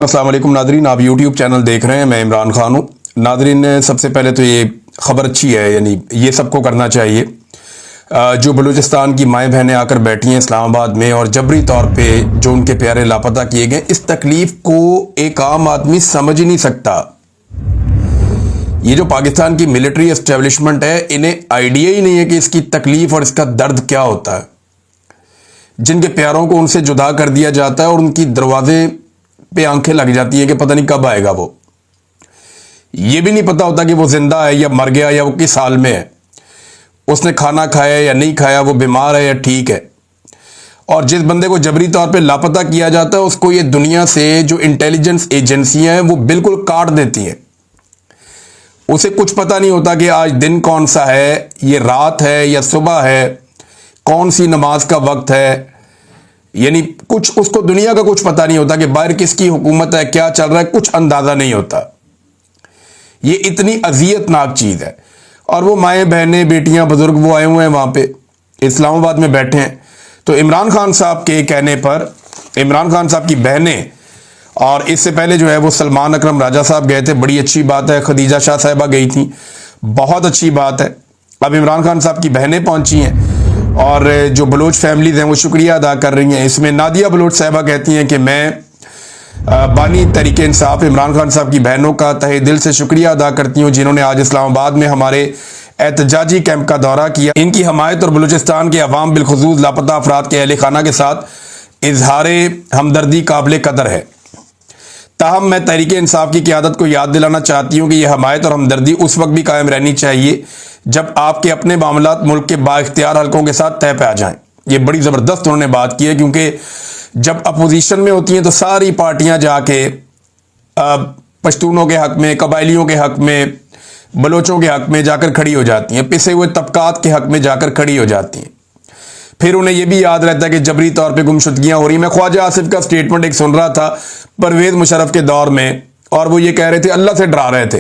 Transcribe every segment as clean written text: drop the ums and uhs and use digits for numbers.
अस्सलाम वालेकुम नादरीन, आप यूट्यूब चैनल देख रहे हैं। मैं इमरान खान हूँ। नादरीन, सबसे पहले तो ये ख़बर अच्छी है, यानी ये सबको करना चाहिए। जो बलूचिस्तान की माएँ बहनें आकर बैठी हैं इस्लामाबाद में और जबरी तौर पे जो उनके प्यारे लापता किए गए, इस तकलीफ़ को एक आम आदमी समझ ही नहीं सकता। ये जो पाकिस्तान की मिलिट्री एस्टेब्लिशमेंट है, इन्हें आइडिया ही नहीं है कि इसकी तकलीफ़ और इसका दर्द क्या होता है। जिनके प्यारों को उनसे जुदा कर दिया जाता है और उनकी दरवाजे पे आंखें लग जाती हैं कि पता नहीं कब आएगा वो। ये भी नहीं पता होता कि वो जिंदा है या मर गया या वो किस हाल में है, उसने खाना खाया या नहीं खाया, वो बीमार है या ठीक है। और जिस बंदे को जबरी तौर पे लापता किया जाता है, उसको ये दुनिया से जो इंटेलिजेंस एजेंसियां हैं वो बिल्कुल काट देती हैं। उसे कुछ पता नहीं होता कि आज दिन कौन सा है, ये रात है या सुबह है, कौन सी नमाज का वक्त है, यानी कुछ उसको दुनिया का कुछ पता नहीं होता कि बाहर किसकी हुकूमत है, क्या चल रहा है, कुछ अंदाजा नहीं होता। ये इतनी अजियतनाक चीज है। और वो माएँ बहनें बेटियां बुजुर्ग वो आए हुए हैं वहां पे, इस्लामाबाद में बैठे हैं। तो इमरान खान साहब के कहने पर इमरान खान साहब की बहनें, और इससे पहले जो है वो सलमान अकरम राजा साहब गए थे, बड़ी अच्छी बात है। खदीजा शाह साहिबा गई थी, बहुत अच्छी बात है। अब इमरान खान साहब की बहनें पहुंची हैं और जो बलोच फैमिलीज हैं वो शुक्रिया अदा कर रही हैं। इसमें नादिया बलोच साहिबा कहती हैं कि मैं बानी तहरीक इंसाफ इमरान खान साहब की बहनों का तहे दिल से शुक्रिया अदा करती हूँ, जिन्होंने आज इस्लामाबाद में हमारे एहतजाजी कैंप का दौरा किया। इनकी हमायत और बलूचिस्तान के अवाम बिलखुसूस लापता अफराद के अहल खाना के साथ इजहार हमदर्दी काबिल कदर है। ताहम मैं तहरीक इंसाफ की क़यादत को याद दिलाना चाहती हूँ कि यह हमायत और हमदर्दी उस वक्त भी कायम रहनी चाहिए जब आपके अपने मामलात मुल्क के बाइख्तियार हलकों के साथ तय पे आ जाएं। ये बड़ी ज़बरदस्त उन्होंने बात की है, क्योंकि जब अपोजिशन में होती हैं तो सारी पार्टियां जाके पश्तूनों के हक में, कबायलियों के हक में, बलोचों के हक में जाकर खड़ी हो जाती हैं, पिसे हुए तबकात के हक में जाकर खड़ी हो जाती हैं। फिर उन्हें यह भी याद रहता है कि जबरी तौर पे गुमशुदगियां हो रही। मैं ख्वाजा आसिफ का स्टेटमेंट एक सुन रहा था परवेज मुशर्रफ के दौर में, और वो ये कह रहे थे, अल्लाह से डरा रहे थे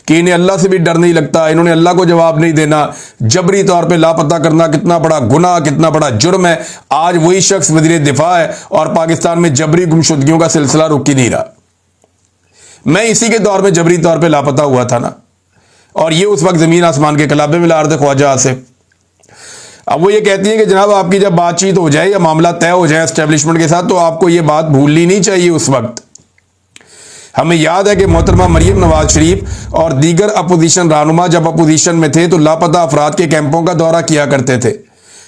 कि इन्हें अल्लाह से भी डर नहीं लगता, इन्होंने अल्लाह को जवाब नहीं देना। जबरी तौर पे लापता करना कितना बड़ा गुनाह, कितना बड़ा जुर्म है। आज वही शख्स वज़ीर दिफा है और पाकिस्तान में जबरी गुमशुदगियों का सिलसिला रुक ही नहीं रहा। मैं इसी के दौर में जबरी तौर पर लापता हुआ था ना, और ये उस वक्त जमीन आसमान के कलाबे में ला रहे थे ख्वाजा आसिफ। अब वो ये कहती है कि जनाब आपकी जब बातचीत हो जाए या मामला तय हो जाए एस्टेब्लिशमेंट के साथ, तो आपको ये बात भूलनी नहीं चाहिए। उस वक्त हमें याद है कि मोहतरमा मरियम नवाज शरीफ और दीगर अपोजिशन रहनुमा जब अपोजिशन में थे तो लापता अफराद के कैंपों का दौरा किया करते थे।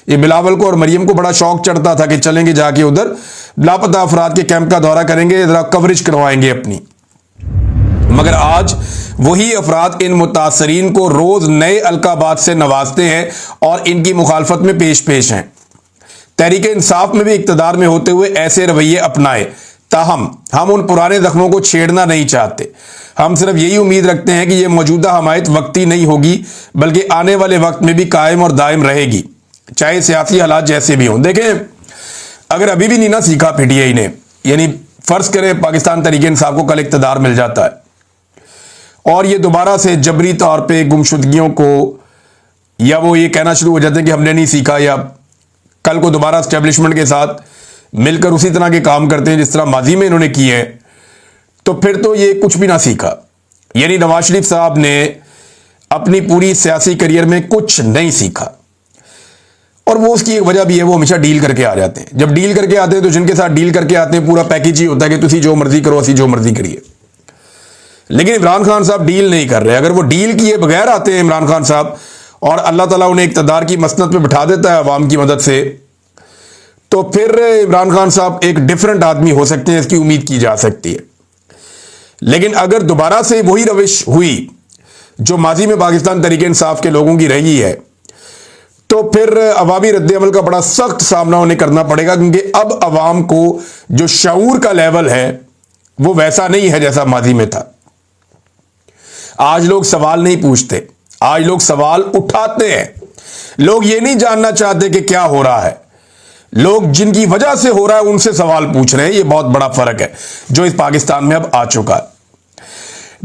ये बिलावल को और मरियम को बड़ा शौक चढ़ता था कि चलेंगे जाके उधर लापता अफराद के कैंप का दौरा करेंगे, जरा कवरेज करवाएंगे अपनी। मगर आज वही अफराद इन मुतासरीन को रोज नए अलकाबात से नवाजते हैं और इनकी मुखालफत में पेश पेश हैं। तहरीक इंसाफ में भी इक्तदार में होते हुए ऐसे रवैये अपनाए, ताहम हम उन पुराने जख्मों को छेड़ना नहीं चाहते। हम सिर्फ यही उम्मीद रखते हैं कि यह मौजूदा हमायत वक्ती नहीं होगी, बल्कि आने वाले वक्त में भी कायम और दायम रहेगी, चाहे सियासी हालात जैसे भी हों। देखें, अगर अभी भी नहीं ना सीखा पीटीआई ने, यानी फर्ज करें पाकिस्तान तहरीक इंसाफ को कल इक्तदार मिल जाता है और ये दोबारा से जबरी तौर पे गुमशुदगियों को, या वो ये कहना शुरू हो जाते हैं कि हमने नहीं सीखा, या कल को दोबारा एस्टेब्लिशमेंट के साथ मिलकर उसी तरह के काम करते हैं जिस तरह माजी में इन्होंने किए हैं, तो फिर तो ये कुछ भी ना सीखा। यानी नवाज शरीफ साहब ने अपनी पूरी सियासी करियर में कुछ नहीं सीखा, और वो उसकी एक वजह भी है, वो हमेशा डील करके आ जाते हैं। जब डील करके आते हैं तो जिनके साथ डील करके आते हैं पूरा पैकेज ही होता है कि तुसी जो मर्जी करो, असी जो मर्जी करिए। लेकिन इमरान खान साहब डील नहीं कर रहे। अगर वो डील किए बगैर आते हैं इमरान खान साहब, और अल्लाह ताला उन्हें इक़्तिदार की मसनद पे बिठा देता है अवाम की मदद से, तो फिर इमरान खान साहब एक डिफरेंट आदमी हो सकते हैं, इसकी उम्मीद की जा सकती है। लेकिन अगर दोबारा से वही रविश हुई जो माजी में पाकिस्तान तहरीक इंसाफ के लोगों की रही है, तो फिर अवामी रद्द-ए-अमल का बड़ा सख्त सामना उन्हें करना पड़ेगा, क्योंकि अब अवाम को जो शऊर का लेवल है वो वैसा नहीं है जैसा माजी में था। आज लोग सवाल नहीं पूछते, आज लोग सवाल उठाते हैं। लोग ये नहीं जानना चाहते कि क्या हो रहा है, लोग जिनकी वजह से हो रहा है उनसे सवाल पूछ रहे हैं। ये बहुत बड़ा फर्क है जो इस पाकिस्तान में अब आ चुका है।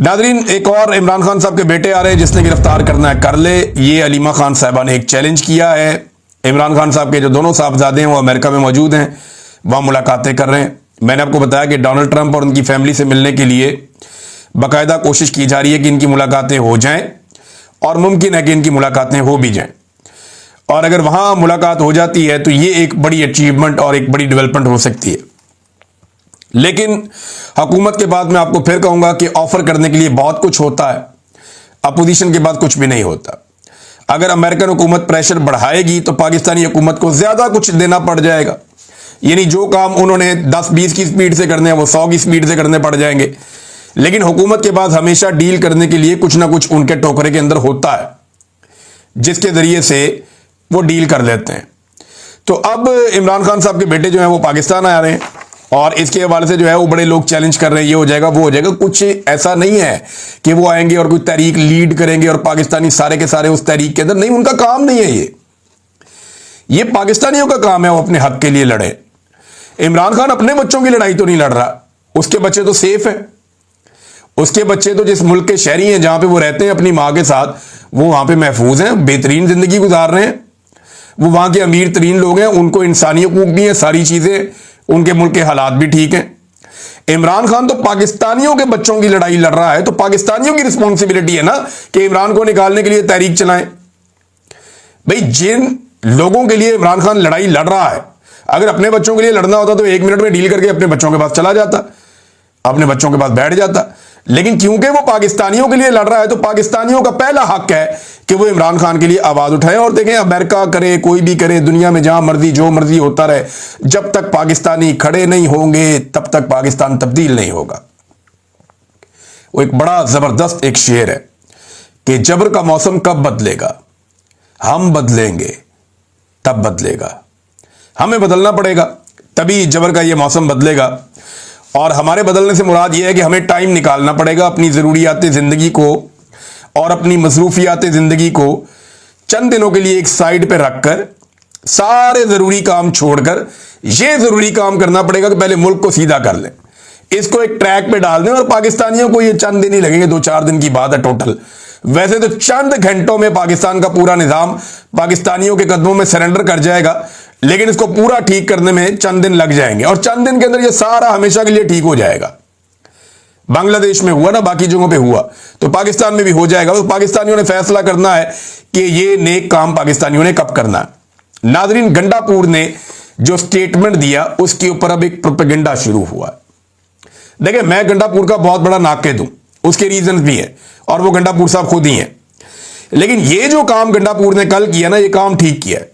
नादरीन, एक और इमरान खान साहब के बेटे आ रहे हैं, जिसने गिरफ्तार करना है कर ले। ये अलीमा खान साहिबा ने एक चैलेंज किया है। इमरान खान साहब के जो दोनों साहबजादे हैं वो अमेरिका में मौजूद हैं, वहां मुलाकातें कर रहे हैं। मैंने आपको बताया कि डोनाल्ड ट्रंप और उनकी फैमिली से मिलने के लिए बाकायदा कोशिश की जा रही है कि इनकी मुलाकातें हो जाएं, और मुमकिन है कि इनकी मुलाकातें हो भी जाएं। और अगर वहां मुलाकात हो जाती है तो ये एक बड़ी अचीवमेंट और एक बड़ी डेवलपमेंट हो सकती है। लेकिन हुकूमत के बाद मैं आपको फिर कहूंगा कि ऑफर करने के लिए बहुत कुछ होता है, अपोजिशन के बाद कुछ भी नहीं होता। अगर अमेरिकन हुकूमत प्रेशर बढ़ाएगी तो पाकिस्तानी हुकूमत को ज्यादा कुछ देना पड़ जाएगा, यानी जो काम उन्होंने 10-20 की स्पीड से करने हैं वो 100 की स्पीड से करने पड़ जाएंगे। लेकिन हुकूमत के पास हमेशा डील करने के लिए कुछ ना कुछ उनके टोकरे के अंदर होता है, जिसके जरिए से वो डील कर लेते हैं। तो अब इमरान खान साहब के बेटे जो हैं वो पाकिस्तान आ रहे हैं, और इसके हवाले से जो है वो बड़े लोग चैलेंज कर रहे हैं, ये हो जाएगा वो हो जाएगा। कुछ ऐसा नहीं है कि वो आएंगे और कोई तहरीक लीड करेंगे और पाकिस्तानी सारे के सारे उस तहरीक के अंदर, नहीं, उनका काम नहीं है ये पाकिस्तानियों का काम है वो अपने हक के लिए लड़े। इमरान खान अपने बच्चों की लड़ाई तो नहीं लड़ रहा, उसके बच्चे तो सेफ है, उसके बच्चे तो जिस मुल्क के शहरी हैं जहां पे वो रहते हैं अपनी मां के साथ, वो वहां पे महफूज हैं, बेहतरीन जिंदगी गुजार रहे हैं, वो वहां के अमीर तरीन लोग हैं, उनको इंसानी हकूक भी है, सारी चीजें, उनके मुल्क के हालात भी ठीक हैं। इमरान खान तो पाकिस्तानियों के बच्चों की लड़ाई लड़ रहा है, तो पाकिस्तानियों की रिस्पॉन्सिबिलिटी है ना कि इमरान को निकालने के लिए तहरीक चलाएं। भाई जिन लोगों के लिए इमरान खान लड़ाई लड़ रहा है, अगर अपने बच्चों के लिए लड़ना होता तो 1 मिनट में डील करके अपने बच्चों के पास चला जाता, अपने बच्चों के पास बैठ जाता। लेकिन क्योंकि वो पाकिस्तानियों के लिए लड़ रहा है तो पाकिस्तानियों का पहला हक है कि वो इमरान खान के लिए आवाज उठाएं। और देखें, अमेरिका करे, कोई भी करे, दुनिया में जहां मर्जी जो मर्जी होता रहे, जब तक पाकिस्तानी खड़े नहीं होंगे तब तक पाकिस्तान तब्दील नहीं होगा। वो एक बड़ा जबरदस्त एक शेर है कि जबर का मौसम कब बदलेगा, हम बदलेंगे तब बदलेगा। हमें बदलना पड़ेगा तभी जबर का ये मौसम बदलेगा। और हमारे बदलने से मुराद ये है कि हमें टाइम निकालना पड़ेगा अपनी ज़रूरियात ज़िंदगी को और अपनी मसरूफियात ज़िंदगी को चंद दिनों के लिए एक साइड पे रखकर सारे ज़रूरी काम छोड़कर ये ज़रूरी काम करना पड़ेगा कि पहले मुल्क को सीधा कर लें, इसको एक ट्रैक पे डाल दें। और पाकिस्तानियों को ये चंद दिन ही लगेंगे, 2-4 दिन की बात है टोटल। वैसे तो चंद घंटों में पाकिस्तान का पूरा निज़ाम पाकिस्तानियों के कदमों में सरेंडर कर जाएगा, लेकिन इसको पूरा ठीक करने में चंद दिन लग जाएंगे। और चंद दिन के अंदर ये सारा हमेशा के लिए ठीक हो जाएगा। बांग्लादेश में हुआ ना, बाकी जगहों पे हुआ, तो पाकिस्तान में भी हो जाएगा। तो पाकिस्तानियों ने फैसला करना है कि ये नेक काम पाकिस्तानियों ने कब करना है। नाजरीन, गंडापुर ने जो स्टेटमेंट दिया उसके ऊपर अब एक प्रोपेगेंडा शुरू हुआ। देखिए, मैं गंडापुर का बहुत बड़ा नाक़िद हूं, उसके रीजन भी है, और वो गंडापुर साहब खुद ही हैं। लेकिन ये जो काम गंडापुर ने कल किया ना, ये काम ठीक किया है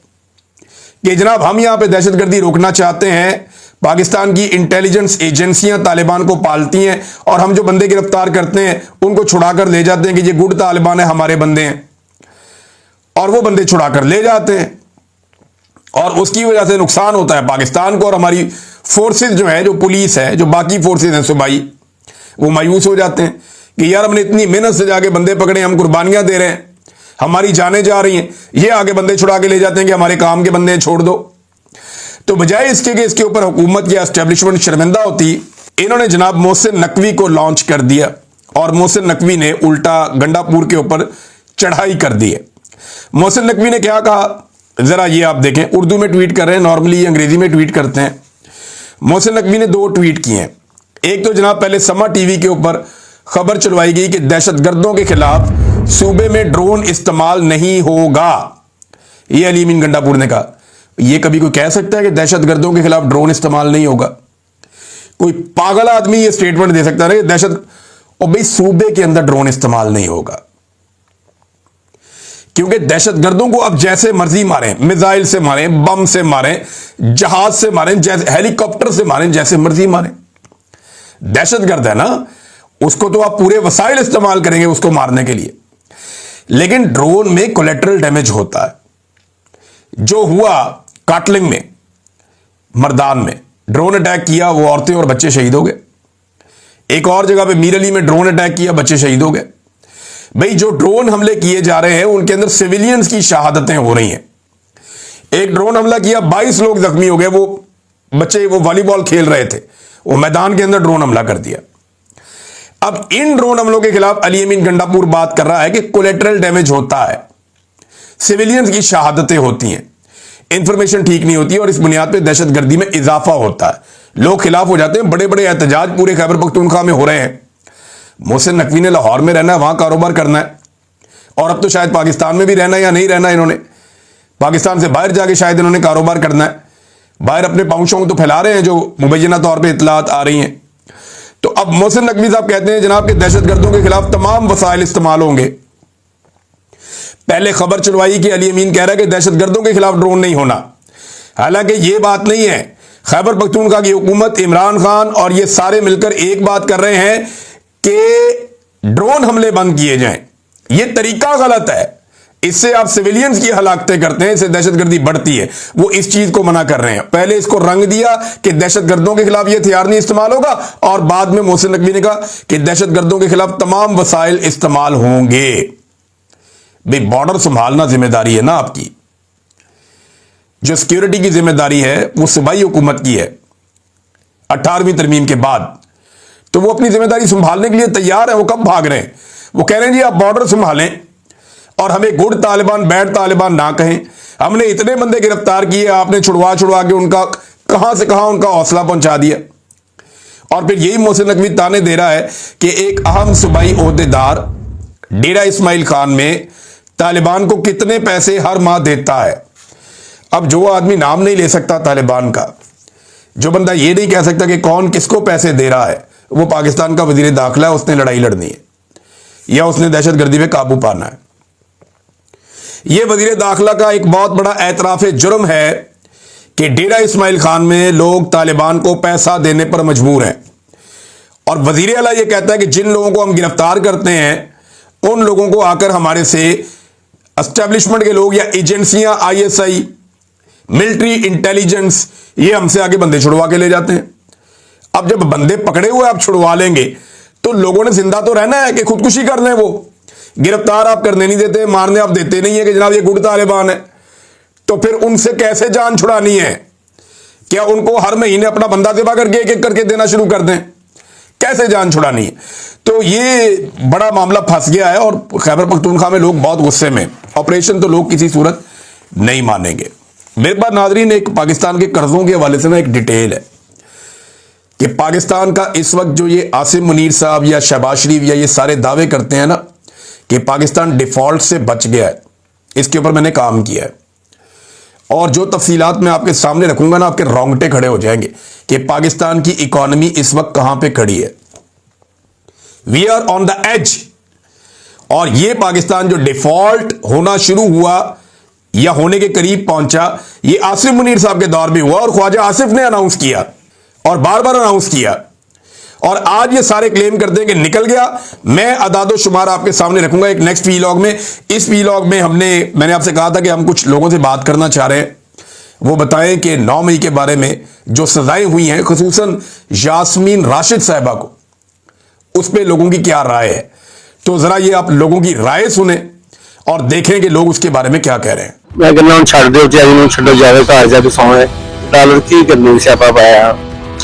कि जनाब हम यहां पे दहशतगर्दी रोकना चाहते हैं, पाकिस्तान की इंटेलिजेंस एजेंसियां तालिबान को पालती हैं, और हम जो बंदे गिरफ्तार करते हैं उनको छुड़ाकर ले जाते हैं कि ये गुड तालिबान है, हमारे बंदे हैं, और वो बंदे छुड़ाकर ले जाते हैं। और उसकी वजह से नुकसान होता है पाकिस्तान को, और हमारी फोर्सेज जो है, जो पुलिस है, जो बाकी फोर्सेज हैं सूबाई, वो मायूस हो जाते हैं कि यार हमने इतनी मेहनत से जाके बंदे पकड़े, हम कुर्बानियां दे रहे हैं, हमारी जानें जा रही हैं, ये आगे बंदे छुड़ा के ले जाते हैं कि हमारे काम के बंदे छोड़ दो। तो बजाय इसके कि इसके ऊपर हुकूमत या एस्टेब्लिशमेंट शर्मिंदा होती, इन्होंने जनाब मोहसिन नकवी को लॉन्च कर दिया, और मोहसिन नकवी ने उल्टा गंडापुर के ऊपर चढ़ाई कर दी है। मोहसिन नकवी ने क्या कहा, जरा ये आप देखें। उर्दू में ट्वीट कर रहे हैं, नॉर्मली अंग्रेजी में ट्वीट करते हैं। मोहसिन नकवी ने 2 ट्वीट किए हैं। एक तो जनाब पहले समा टीवी के ऊपर खबर चलवाई गई कि दहशतगर्दों के खिलाफ सूबे में ड्रोन इस्तेमाल नहीं होगा, यह अली अमीन गंडापुर ने कहा। यह कभी कोई कह सकता है कि दहशतगर्दों के खिलाफ ड्रोन इस्तेमाल नहीं होगा? कोई पागल आदमी यह स्टेटमेंट दे सकता है ना दहशत, और भाई सूबे के अंदर ड्रोन इस्तेमाल नहीं होगा, क्योंकि दहशतगर्दों को अब जैसे मर्जी मारें, मिसाइल से मारें, बम से मारें, जहाज से मारें, जैसे हेलीकॉप्टर से मारें, जैसे मर्जी मारें, दहशतगर्द है ना, उसको तो आप पूरे वसाइल इस्तेमाल करेंगे उसको मारने के लिए। लेकिन ड्रोन में कोलेटरल डैमेज होता है। जो हुआ काटलिंग में, मर्दान में ड्रोन अटैक किया, वो औरतें और बच्चे शहीद हो गए। एक और जगह पे मीर अली में ड्रोन अटैक किया, बच्चे शहीद हो गए। भाई जो ड्रोन हमले किए जा रहे हैं उनके अंदर सिविलियंस की शहादतें हो रही हैं। एक ड्रोन हमला किया, 22 लोग जख्मी हो गए, वो बच्चे वो वॉलीबॉल खेल रहे थे, वो मैदान के अंदर ड्रोन हमला कर दिया। अब इन ड्रोन हमलों के खिलाफ अली अमीन गंडापुर बात कर रहा है कि कोलेटरल डैमेज होता है, सिविलियंस की शहादतें होती हैं, इंफॉर्मेशन ठीक नहीं होती है, और इस बुनियाद पर दहशतगर्दी में इजाफा होता है। लोग खिलाफ हो जाते हैं। बड़े बड़े एहतजाज पूरे खैबर पख्तूनख्वा में हो रहे हैं। मोहसिन नकवी ने लाहौर में रहना है, वहां कारोबार करना है, और अब तो शायद पाकिस्तान में भी रहना है या नहीं रहना है। इन्होंने पाकिस्तान से बाहर जाके शायद इन्होंने कारोबार करना है, बाहर अपने पाउंशों तो फैला रहे हैं जो मुबैना तौर पर इतलात आ रही हैं। तो अब मोहसिन नकवी साहब कहते हैं जनाब के दहशतगर्दों के खिलाफ तमाम वसाइल इस्तेमाल होंगे। पहले खबर चलवाई कि अली अमीन कह रहा है कि दहशतगर्दों के खिलाफ ड्रोन नहीं होना, हालांकि यह बात नहीं है। खैबर पख्तूनख्वा की हुकूमत, इमरान खान और ये सारे मिलकर एक बात कर रहे हैं कि ड्रोन हमले बंद किए जाएं। यह तरीका गलत है, इससे आप सिविलियंस की हलाकतें करते हैं, इससे दहशतगर्दी बढ़ती है। वो इस चीज को मना कर रहे हैं। पहले इसको रंग दिया कि दहशतगर्दों के खिलाफ यह हथियार नहीं इस्तेमाल होगा, और बाद में मोहसिन नकवी ने कहा कि दहशतगर्दों के खिलाफ तमाम वसाइल इस्तेमाल होंगे। भाई बॉर्डर संभालना जिम्मेदारी है ना आपकी, जो सिक्योरिटी की जिम्मेदारी है वो सूबाई हुकूमत की है 18वीं तरमीम के बाद। तो वो अपनी जिम्मेदारी संभालने के लिए तैयार है। वो कब भाग रहे हैं? वो कह रहे हैं जी आप बॉर्डर संभालें और हमें गुड तालिबान बैड तालिबान ना कहें। हमने इतने बंदे गिरफ्तार किए, आपने छुड़वा के उनका कहां से कहां उनका हौसला पहुंचा दिया। और फिर यही मोहसिन नकवी ताने दे रहा है कि एक अहम सूबाई ओहदेदार डेरा इस्माइल खान में तालिबान को कितने पैसे हर माह देता है। अब जो आदमी नाम नहीं ले सकता तालिबान का, जो बंदा ये नहीं कह सकता कि कौन किसको पैसे दे रहा है, वो पाकिस्तान का वजीर दाखिला है, उसने लड़ाई लड़नी है या उसने दहशतगर्दी पे काबू पाना है। यह वजीर दाखिला का एक बहुत बड़ा एतराफ जुर्म है कि डेरा इस्माइल खान में लोग तालिबान को पैसा देने पर मजबूर हैं। और वजीर आला यह कहता है कि जिन लोगों को हम गिरफ्तार करते हैं उन लोगों को आकर हमारे से एस्टेब्लिशमेंट के लोग या एजेंसियां, ISI, मिलिट्री इंटेलिजेंस, ये हमसे आगे बंदे छुड़वा के ले जाते हैं। अब जब बंदे पकड़े हुए आप छुड़वा लेंगे तो लोगों ने जिंदा तो रहना है कि खुदकुशी कर लें। वो गिरफ्तार आप करने नहीं देते, मारने आप देते नहीं है कि जनाब ये गुड तालिबान है। तो फिर उनसे कैसे जान छुड़ानी है? क्या उनको हर महीने अपना बंदा ज़िबा करके एक एक करके देना शुरू कर दें? कैसे जान छुड़ानी है? तो ये बड़ा मामला फंस गया है और खैबर पख्तूनख्वा में लोग बहुत गुस्से में। ऑपरेशन तो लोग किसी सूरत नहीं मानेंगे। मेरे पास नाजरीन एक पाकिस्तान के कर्जों के हवाले से ना एक डिटेल है कि पाकिस्तान का इस वक्त जो ये आसिम मुनीर साहब या शहबाज शरीफ या ये सारे दावे करते हैं ना कि पाकिस्तान डिफॉल्ट से बच गया है, इसके ऊपर मैंने काम किया है और जो तफसीलात मैं आपके सामने रखूंगा ना, आपके रोंगटे खड़े हो जाएंगे कि पाकिस्तान की इकोनॉमी इस वक्त कहां पे खड़ी है। We are on the edge. और ये पाकिस्तान जो डिफॉल्ट होना शुरू हुआ या होने के करीब पहुंचा, ये आसिफ मुनीर साहब के दौर में हुआ और ख्वाजा आसिफ ने अनाउंस किया और बार बार अनाउंस किया। और आज ये सारे क्लेम करते हैं कि निकल गया। मैं अदादो शुमार आपके सामने रखूंगा एक नेक्स्ट वीलॉग में। इस वीलॉग में मैंने आपसे कहा था कि हम कुछ लोगों से बात करना चाह रहे हैं, वो बताएं कि 9 मई के बारे में जो सजाएं हुई हैं, खुसूसन यास्मीन राशिद साहिबा को, उस पर लोगों की क्या राय है। तो जरा ये आप लोगों की राय सुने और देखें कि लोग उसके बारे में क्या कह रहे हैं। मैं कहना हूं छड़ दो चाहिए छो जावे घर जाके सोए डॉलर की करनी स्यापा पाया।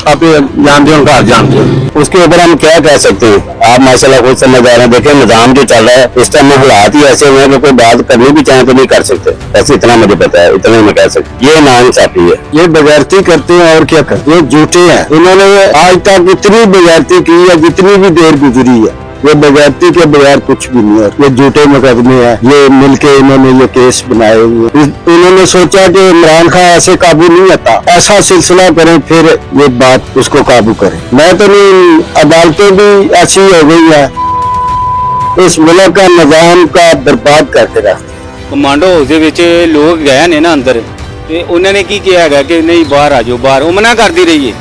आप जानते हो घर जानते हो, उसके ऊपर हम क्या कह सकते हैं। आप माशाल्लाह खुद समझ आ रहे हैं। देखिए निजाम जो चल रहा है इस टाइम में हालात ही ऐसे हुए हैं कि कोई बात करनी भी चाहे तो नहीं कर सकते। ऐसे इतना मुझे पता है, इतना मैं कह सकता। ये नाइंसाफी है, ये बेगैरती करते हैं और क्या करते हैं, ये झूठे हैं। इन्होंने आज तक इतनी बेगैरती की है, जितनी भी देर गुजरी है, ये बेगैरती के बगैर कुछ भी नहीं है। ये झूठे मुकदमे हैं, ये मिलके इन्होंने ये केस बनाए हुए। इन्होंने सोचा कि इमरान खान ऐसे काबू नहीं आता, ऐसा सिलसिला करें फिर ये बात उसको काबू करें। मैं तो नहीं, अदालतें भी ऐसी हो गई है, इस मुल्क का निजाम का बर्बाद करके रखते। कमांडो हाउस ਦੇ ਵਿੱਚ ਲੋਕ ਗਏ ਨੇ ਨਾ ਅੰਦਰ ਤੇ ਉਹਨਾਂ ਨੇ ਕੀ ਕਿਹਾ ਹੈਗਾ ਕਿ ਨਹੀਂ ਬਾਹਰ ਆ ਜਾਓ, ਬਾਹਰ ਉਹ ਮਨਾ ਕਰਦੀ ਰਹੀ ਹੈ।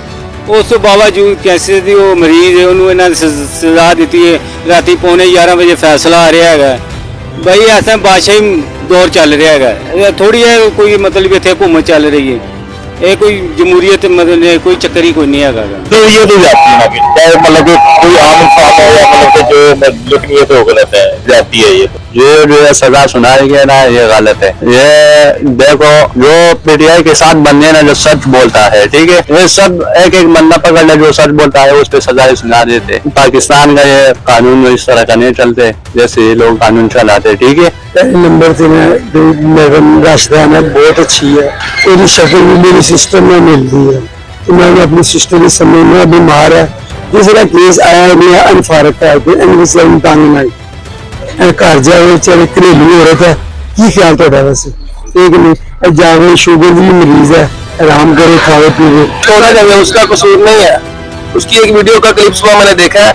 ਉਸ ਤੋਂ ਬਾਵਜੂਦ ਕੈਂਸਰ ਦੀ ਉਹ ਮਰੀਜ਼ ਹੈ, ਉਹਨੂੰ ਇਹਨਾਂ ਨੇ ਸਜ਼ਾ ਦਿੱਤੀ ਹੈ। ਰਾਤੀ ਪੌਣੇ 11 ਵਜੇ ਫੈਸਲਾ ਆ ਰਿਹਾ ਹੈਗਾ। ਬਈ ਐਸਾ ਬਾਦਸ਼ਾਹੀ ਦੌਰ ਚੱਲ ਰਿਹਾ ਹੈਗਾ। ਥੋੜੀ ਹੈ ਕੋਈ ਮਤਲਬ ਇੱਥੇ ਘੁੰਮ ਚੱਲ ਰਹੀ ਹੈ। ਇਹ ਕੋਈ ਜਮਹੂਰੀਅਤ मतलब कोई चक्कर ही कोई नहीं है। तो ये तो जाती है मतलब कोई आम इंसान है या मतलब जो लिखनी है तो गलत है, जाती है। ये जो है सजा सुनाई गया ना, ये गलत है। ये देखो जो PTI के साथ बंदे ना जो सच बोलता है, ठीक है, ये सब एक एक बंदा पकड़ ले जो सच बोलता है उस पर सजा सुना देते। पाकिस्तान का ये कानून इस तरह का नहीं चलते जैसे ये लोग कानून चलाते, ठीक है। नंबर से राजधानी बहुत अच्छी है, पूरी शक्ल भी मेरी सिस्टम में मिलती है। तो मैंने अपनी सिस्टर के समय में बीमार है तीसरा केस आया मैं अनफारक है घर जाए चाहे घरेलू औरत है की ख्याल थोड़ा वैसे एक नहीं जावे शुगर की मरीज है आराम करे खावे पीवे छोड़ा जाए उसका कसूर नहीं है। उसकी एक वीडियो का क्लिप सुबह मैंने देखा है,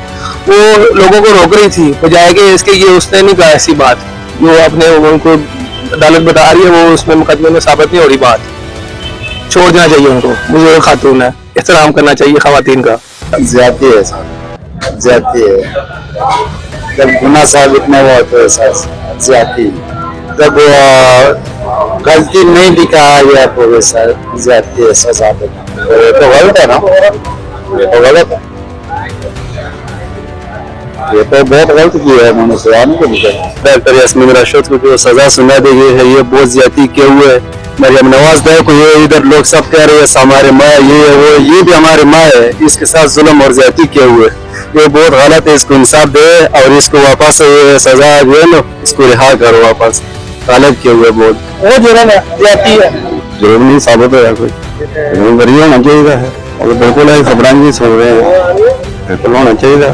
वो लोगों को रोक रही थी बजाय के इसके, ये उसने नहीं कहा ऐसी बात जो आपने उनको अदालत बता रही है, वो उसमें मुकदमे में साबित नहीं हो रही बात। छोड़ देना चाहिए उनको, बुजुर्ग खातून है, एहतराम करना चाहिए खवातीन का। ज्यादा है सर ज्यादा है जब गुना साबित नहीं हुआ तो ज्यादा जब गलती नहीं दिखाया गया तो सर ज्यादा है सजा देना ये तो गलत है ना ये तो गलत है ये तो बहुत गलत किया है उन्होंने सवाल को डॉक्टर यास्मीन राशिद को जो सजा सुना दी गई है ये बहुत ज्यादा किए हुए है। मरियम नवाज देखो ये इधर लोग सब कह रहे हैं हमारे माँ ये है वो ये भी हमारी माँ है, इसके साथ जुल्म और ज्यादती किए हुए ये बहुत गलत है। इसको इंसाफ दे और इसको वापस ये सजा जो है ना इसको रिहा करो वापस, गलत किए हुए बहुत वो जुर्म है ज्यादती है जुर्म नहीं साबित होया कोई जुर्म बरी होना चाहिए है और बिल्कुल है खबरान सुन रहे हैं बिल्कुल होना चाहिए।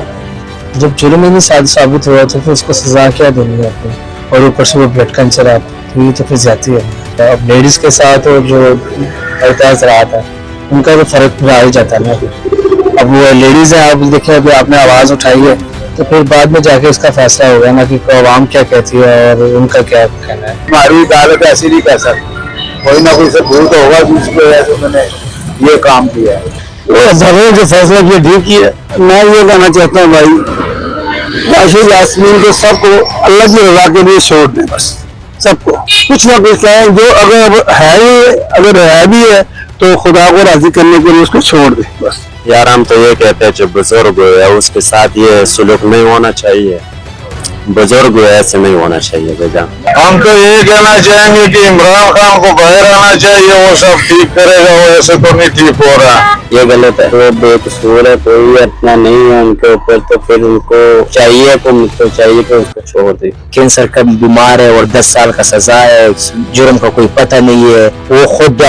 जब जुर्म ही नहीं साबित हुआ तो फिर उसको सजा क्या देनी है आपको, और ऊपर से वो ब्लड कैंसर आप तो ये तो फिर ज्यादा है। अब लेडीज के साथ और जो एहतियात रहा था उनका तो फर्क आ ही जाता है ना। अब वो लेडीज है, आप देखिए अभी आपने आवाज उठाई है तो फिर बाद में जाके इसका फैसला होगा ना कि आवाम क्या कहती है और उनका क्या कहना है। हमारी अदालत ऐसी नहीं कर सकती, कोई ना कोई सबूत होगा जिसकी वजह से मैंने ये काम किया है। जो फैसला किया ठीक किया। मैं ये कहना चाहता हूँ भाई राशिद यास्मीन को सबको अल्लाह की रजा के लिए छोड़ दें, बस सबको कुछ ना कुछ कहें जो अगर है भी है तो खुदा को राजी करने के लिए उसको छोड़ दें बस। यार हम तो ये कहते हैं जो बुजुर्ग है उसके साथ ये सुलूक नहीं होना चाहिए, बुजुर्ग ऐसे नहीं होना चाहिए बेटा। हम तो ये कहना चाहेंगे कि इमरान खान को बाहर आना चाहिए, वो सब ठीक करेगा, वो ऐसे तो नहीं ठीक हो रहा। ये गलत है, वो बेकसूर है, कोई अपना नहीं है उनके ऊपर, तो फिर उनको चाहिए कि उसको छोड़ दे। कैंसर का बीमार है और 10 साल का सजा है, जुर्म का कोई पता नहीं है। वो खुद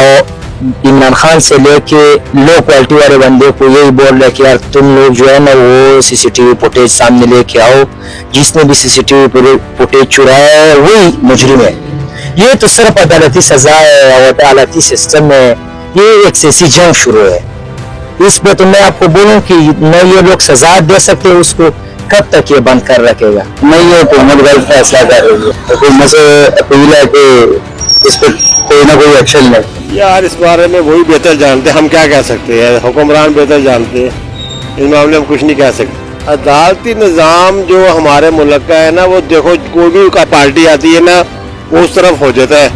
इमरान खान से लेके लो क्वालिटी वाले बंदे को यही बोल रहे कि यार तुम लोग जो है ना वो सीसीटीवी फुटेज सामने लेके आओ, जिसने भी सीसीटीवी फुटेज चुराया है वही मुजरिम है। ये तो सिर्फ अदालती सजा है और अदालती सिस्टम में ये एक सियासी जंग शुरू है। इस पे तो मैं आपको बोलूं कि न ये लोग सजा दे सकते, उसको कब तक ये बंद कर रखेगा। नहीं है हुकूमत गलत फैसला कर रही है, हुकूमत से अपील है कि इस पर कोई ना कोई एक्शन ले। यार इस बारे में वही बेहतर जानते हैं, हम क्या कह सकते हैं, हुक्मरान बेहतर जानते हैं, इस मामले में हम कुछ नहीं कह सकते। अदालती निज़ाम जो हमारे मुल्क का है ना, वो देखो कोई भी का पार्टी आती है ना वो उस तरफ हो जाता है।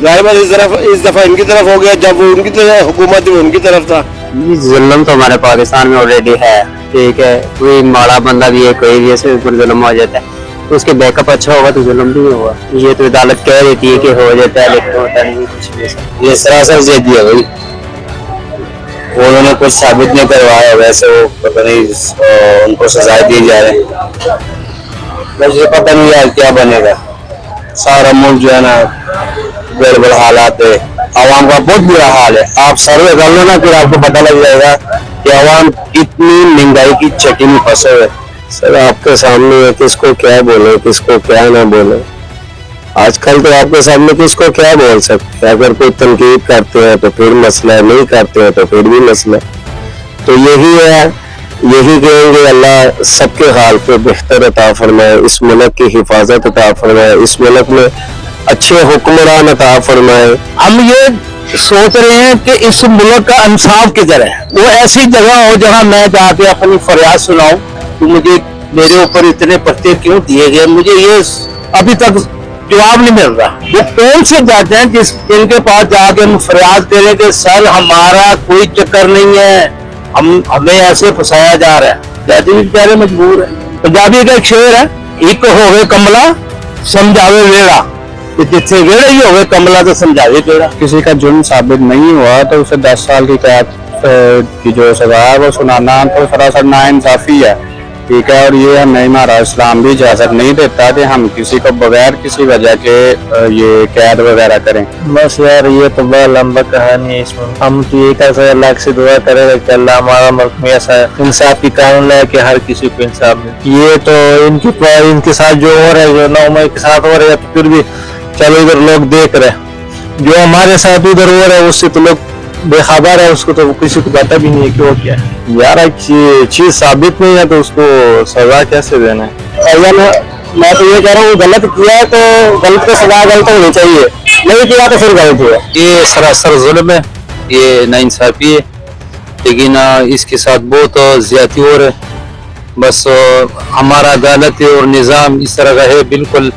जाहिर बात इस दफ़ा इनकी तरफ हो गया, जब वो उनकी तरफ हुकूमत थी उनकी तरफ था। जुल्म तो हमारे पाकिस्तान में ऑलरेडी है, ठीक है, कोई माड़ा बंदा भी है, कोई भी ऐसे ऊपर जुल्म हो जाता है तो उसके बैकअप अच्छा होगा तो जुल्म भी होगा। ये तो अदालत कह देती है कि हो जाता है, लेकिन होता नहीं कुछ भी। ये सरासर दे दिया भाई, उन्होंने कुछ साबित नहीं करवाया, वैसे वो पता नहीं उनको सजा दी जा रही है, मुझे पता नहीं यार क्या बनेगा। सारा मुल्क जो है ना गड़बड़ हालात है, आवाम का बहुत बुरा हाल है। आप सर्वे कर लो ना फिर आपको पता लग जाएगा कि आवाम कितनी महंगाई की चक्की में फंसे हुए। सर आपके सामने है, किसको क्या बोले किसको क्या ना बोले। आजकल तो आपके सामने किसको क्या बोल सकते हैं, अगर कोई तनकीद करते हैं तो फिर मसला है, नहीं करते हैं तो फिर भी मसला है। तो यही है, यही कहेंगे अल्लाह सबके हाल पे बेहतर अता फरमाए, इस मुल्क की हिफाजत अता फरमाए, इस मुल्क में अच्छे हुक्मरान अता फरमाए। हम ये सोच रहे हैं कि इस मुल्क का इंसाफ किधर है, वो ऐसी जगह हो जहां मैं जाके अपनी फरियाद सुनाऊं तो मुझे मेरे ऊपर इतने पत्ते क्यों दिए गए, मुझे ये अभी तक जवाब नहीं मिल रहा। वो कौन से जज हैं जिनके पास जाके हम फरियाद करें कि सर हमारा कोई चक्कर नहीं है, हमें ऐसे फंसाया जा रहा है। जज भी बेचारे मजबूर है। पंजाबी का एक शेर है, एक होवे कमला समझावे वेड़ा, जिथे वेड़ा ही होवे कमला तो समझावे वेड़ा। किसी का जुर्म साबित नहीं हुआ तो उसे 10 साल की कैद की जो सजा है वो सुनाना तो सरासर नाइंसाफी है। ठीक है। और ये नहीं, हमारा इस्लाम भी इजाजत नहीं देता कि हम किसी को बगैर किसी वजह के ये कैद वगैरह करें। बस यार ये तो बड़ा लंबा कहानी है, इसमें हम तो ये कर सकते अल्लाह से दुआ करेगा कि अल्लाह हमारा मुल्क में ऐसा इंसाफ की कानून लाए कि हर किसी को इंसाफ मिले। ये तो इनके साथ जो हो रहा है, जो नौमई के साथ हो रहा है, तो फिर भी चलो इधर लोग देख रहे हैं। जो हमारे साथ उधर हो रहा है उससे तो लोग बेखबर है, उसको तो किसी को पता भी नहीं है कि वो क्या है। यार चीज साबित नहीं है तो उसको सजा कैसे देना है? मैं तो ये कह रहा हूँ गलत किया है तो गलत को सजा गलत होनी चाहिए, नहीं किया तो फिर गलत हुआ। ये सरासर जुल्म है, ये नाइंसाफी है, लेकिन इसके साथ बहुत ज्यादती हो रही है। बस हमारा अदालत और निज़ाम इस तरह का है, बिल्कुल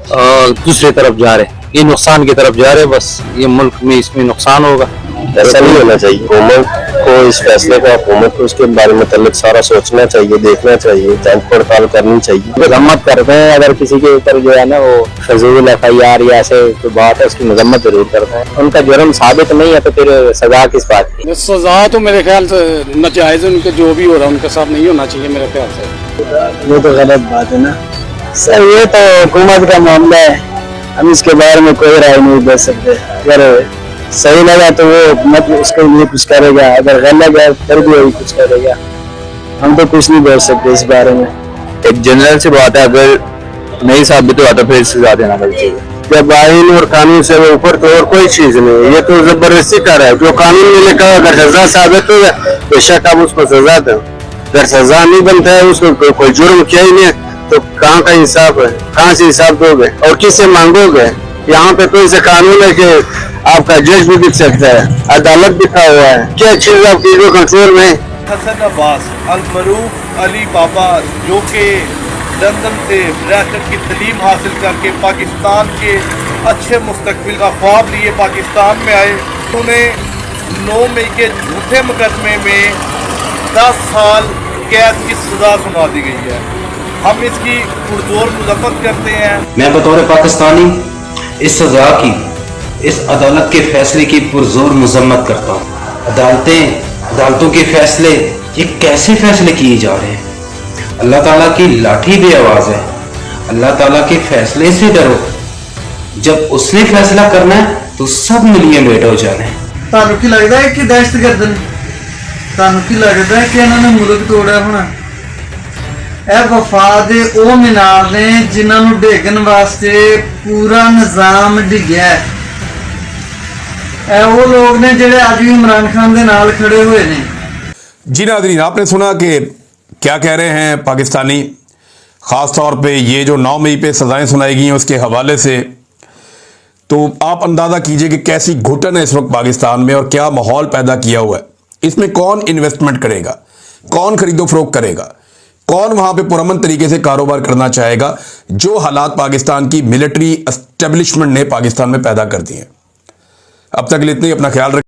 दूसरी तरफ जा रहे, ये नुकसान की तरफ जा रहे। बस ये मुल्क में इसमें नुकसान होगा, ऐसा नहीं होना चाहिए। हुकूमत को इस फैसले को, हुकूमत को उसके बारे में मतलब सारा सोचना चाहिए, देखना चाहिए, जांच पड़ताल करनी चाहिए। मजम्मत करते हैं अगर किसी के ऊपर जो है ना वो फजूल FIR या ऐसे कोई बात है उसकी मजम्मत जरूर करते हैं। उनका जुर्म साबित नहीं है तो फिर सजा किस बात की? सजा तो मेरे ख्याल से नाजायज, उनके जो भी हो रहा है उनके साथ नहीं होना चाहिए मेरे ख्याल से। वो तो गलत बात है ना सर, ये तो हुकूमत का मामला है, हम इसके बारे में कोई राय नहीं दे सकते। अगर सही लगा तो वो मत उसके लिए कुछ करेगा, अगर गलत लगा फिर भी वही कुछ करेगा, हम तो कुछ नहीं बोल सकते इस बारे में। एक जनरल सी बात है, अगर नहीं साबित हुआ तो फिर सजा देना चाहिए। जब आइन और कानून से ऊपर तो और कोई चीज नहीं है, ये तो जबरदस्ती कर रहा है। जो कानून में लिखा है अगर सजा साबित हो जाए बेशक आप उसको सजा दो, अगर सजा नहीं बनता है उसको कोई जुर्म किया ही नहीं तो कहाँ का इंसाफ है, कहाँ से हिसाब दोगे और किससे मांगोगे? यहाँ पे तो इसे कानून है कि आपका जज भी दिख सकता है, अदालत लिखा हुआ है, क्या चीज आपकी जो कंट्रोल में? हसन अब्बास अल-मरूफ अली बाबा जो कि लंदन से ब्रिटेन की तालीम हासिल करके पाकिस्तान के अच्छे मुस्तकबिल का ख्वाब लिए पाकिस्तान में आए, उन्हें 9 मई के झूठे मुकदमे में 10 साल कैद की सजा सुना दी गई है। हम इसकी पुरजोर मजम्मत करते हैं। मैं बतौर पाकिस्तानी इस सजा की, इस अदालत के फैसले की पुरजोर मजम्मत करता हूँ। अदालतों के फैसले ये कैसे फैसले किए जा रहे हैं? अल्लाह ताला की लाठी भी आवाज है, अल्लाह ताला के फैसले से डरो। जब उसने फैसला करना है तो सब मिलिए मेट हो जाने। ਤੁਹਾਨੂੰ ਕੀ ਲੱਗਦਾ ਹੈ ਕਿ ਦਹਿਸ਼ਤਗਰਦ ਨੇ? ਤੁਹਾਨੂੰ ਕੀ ਲੱਗਦਾ ਹੈ ਕਿ ਇਹਨਾਂ ਨੇ ਮੁਲਕ ਤੋੜਿਆ ਹੋਣਾ? ਇਹ ਵਫਾਦ ਦੇ ਉਹ ਮਿਨਾਰ ਨੇ ਜਿਨ੍ਹਾਂ ਨੂੰ ਢੇਗਣ ਵਾਸਤੇ ਪੂਰਾ ਨਿਜ਼ਾਮ ਡਿੱਗਿਆ ਹੈ। ਇਹ ਉਹ ਲੋਕ ਨੇ ਜਿਹੜੇ ਅੱਜ ਵੀ इमरान खान ਦੇ ਨਾਲ ਖੜੇ ਹੋਏ ਨੇ। जी नाज़रीन, आपने सुना कि क्या कह रहे हैं पाकिस्तानी, ख़ास तौर पे ये जो 9 मई पे सज़ाएं सुनाई गई हैं उसके हवाले से। तो आप अंदाज़ा कीजिए कि कैसी घुटन है इस वक्त पाकिस्तान में और क्या माहौल पैदा किया हुआ है। इसमें कौन इन्वेस्टमेंट करेगा, कौन खरीदो फरोख्त करेगा, कौन वहाँ पे पुरअमन तरीके से कारोबार करना चाहेगा, जो हालात पाकिस्तान की मिलिट्री एस्टेब्लिशमेंट ने पाकिस्तान में पैदा कर दिए हैं। अब तक के लिए इतना ही, अपना ख्याल रखें।